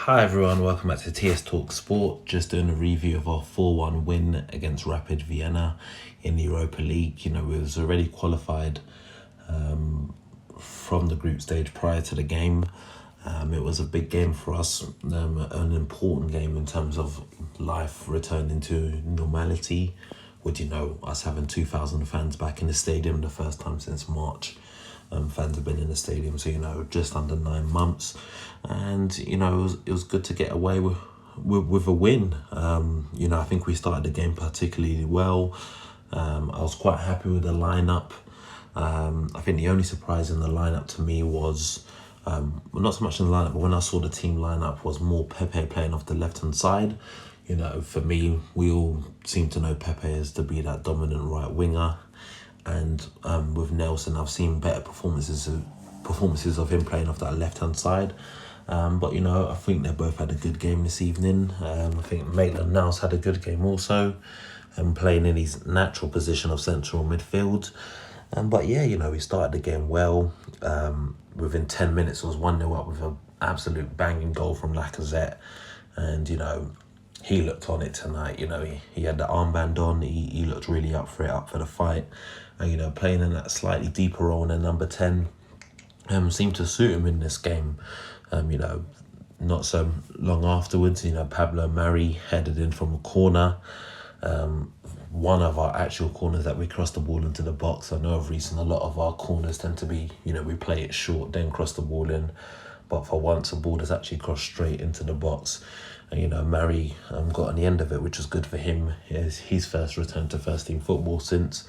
Hi everyone, welcome back to TS Talk Sport. Just doing a review of our 4-1 win against Rapid Vienna in the Europa League. We was already qualified from the group stage prior to the game. It was a big game for us, an important game in terms of life returning to normality, with us having 2,000 fans back in the stadium the first time since March. Fans have been in the stadium, so just under 9 months, and it was good to get away with a win. I think we started the game particularly well. I was quite happy with the lineup. I think the only surprise in the lineup to me was, well, not so much in the lineup, but when I saw the team lineup, was more Pepe playing off the left hand side. For me, we all seem to know Pepe as to be that dominant right winger. And with Nelson, I've seen better performances of him playing off that left-hand side. But I think they both had a good game this evening. I think Maitland-Niles had a good game also, playing in his natural position of central midfield. But we started the game well. Within 10 minutes, it was 1-0 up with an absolute banging goal from Lacazette. And, he looked on it tonight. He had the armband on. He looked really up for the fight. And, playing in that slightly deeper role than number 10 seemed to suit him in this game. Not so long afterwards, Pablo Mari headed in from a corner. One of our actual corners that we crossed the ball into the box. I know of recent, a lot of our corners tend to be, we play it short, then cross the ball in. But for once, a ball has actually crossed straight into the box. And, Mari got on the end of it, which was good for him. It's his first return to first-team football since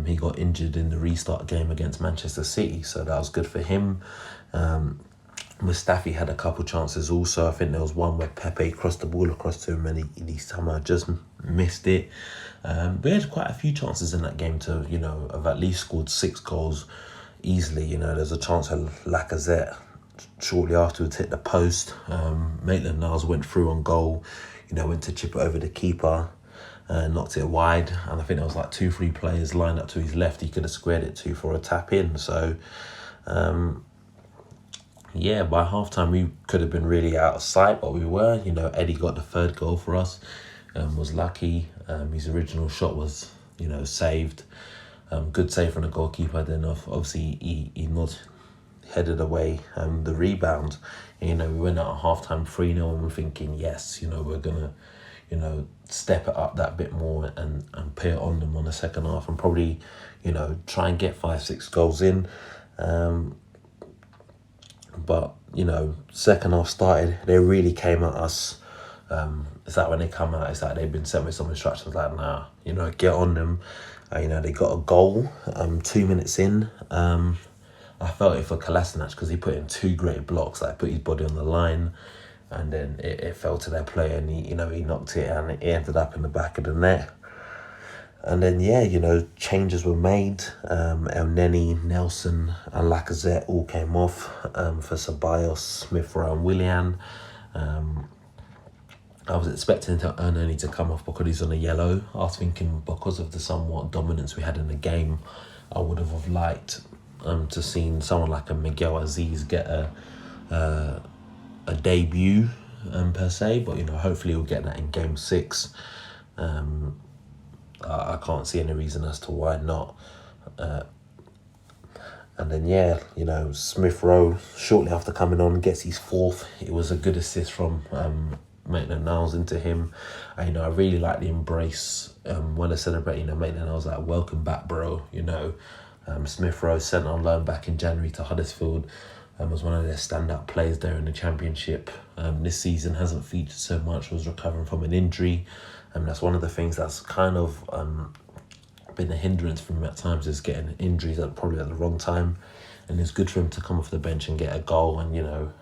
he got injured in the restart game against Manchester City. So that was good for him. Mustafi had a couple chances also. I think there was one where Pepe crossed the ball across to him and he somehow just missed it. We had quite a few chances in that game to, have at least scored 6 goals easily. There's a chance where Lacazette shortly afterwards hit the post. Maitland-Niles went through on goal, went to chip it over the keeper and knocked it wide. And I think there was like 2-3 players lined up to his left he could have squared it to for a tap in. So, by half-time we could have been really out of sight, but we were. Eddie got the third goal for us, was lucky. His original shot was, saved. Good save from the goalkeeper. Then obviously he not headed away the rebound. We went out at half-time 3-0 and we're thinking, yes, we're going to, step it up that bit more and put it on them on the second half and probably, try and get 5-6 goals in. But, second half started, they really came at us. It's like when they come out, it's like they've been sent with some instructions like, nah, get on them. They got a goal 2 minutes in. I felt it for Kolasinac because he put in 2 great blocks, put his body on the line, and then it fell to their player and he knocked it and it ended up in the back of the net. And then, changes were made. El Neni, Nelson and Lacazette all came off for Ceballos, Smith Rowe and Willian. I was expecting El Neni to come off because he's on a yellow. I was thinking because of the somewhat dominance we had in the game, I would have liked to seen someone like a Miguel Aziz get a debut per se, but hopefully we'll get that in game 6. I can't see any reason as to why not. And then Smith Rowe shortly after coming on gets his 4th. It was a good assist from Maitland-Niles into him. I really like the embrace when I celebrate. Maitland-Niles like, welcome back, bro. Smith Rowe sent on loan back in January to Huddersfield. Was one of their standout players there in the Championship. This season hasn't featured so much, was recovering from an injury. That's one of the things that's kind of been a hindrance for him at times, is getting injuries probably at the wrong time. And it's good for him to come off the bench and get a goal. And,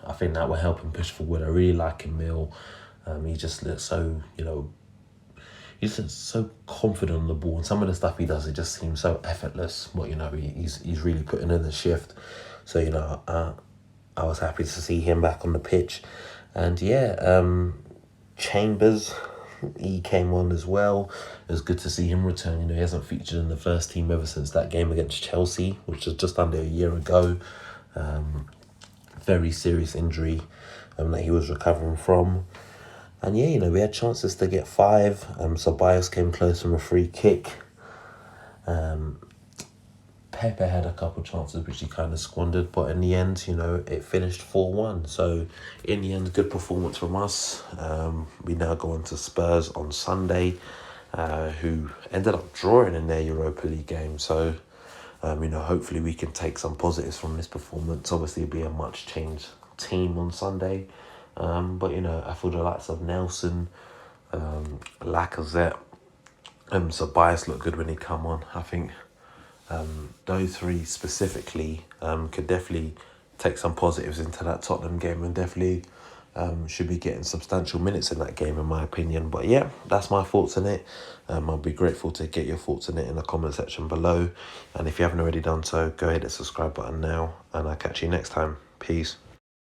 I think that will help him push forward. I really like Emil. He just looks so, he's just so confident on the ball. And some of the stuff he does, it just seems so effortless. But, he's really putting in the shift. So, I was happy to see him back on the pitch. And, Chambers, he came on as well. It was good to see him return. He hasn't featured in the first team ever since that game against Chelsea, which was just under a year ago. Very serious injury. that he was recovering from. And yeah, we had chances to get 5. Ceballos came close from a free kick. Pepe had a couple chances which he kind of squandered, but in the end, it finished 4-1. So in the end, good performance from us. We now go on to Spurs on Sunday, who ended up drawing in their Europa League game. So, hopefully we can take some positives from this performance. Obviously, it'll be a much changed team on Sunday. But, I feel the likes of Nelson, Lacazette, Ceballos looked good when he come on. I think those 3 specifically could definitely take some positives into that Tottenham game, and definitely should be getting substantial minutes in that game, in my opinion. But yeah, that's my thoughts on it. I'll be grateful to get your thoughts on it in the comment section below. And if you haven't already done so, go ahead and subscribe button now, and I'll catch you next time. Peace.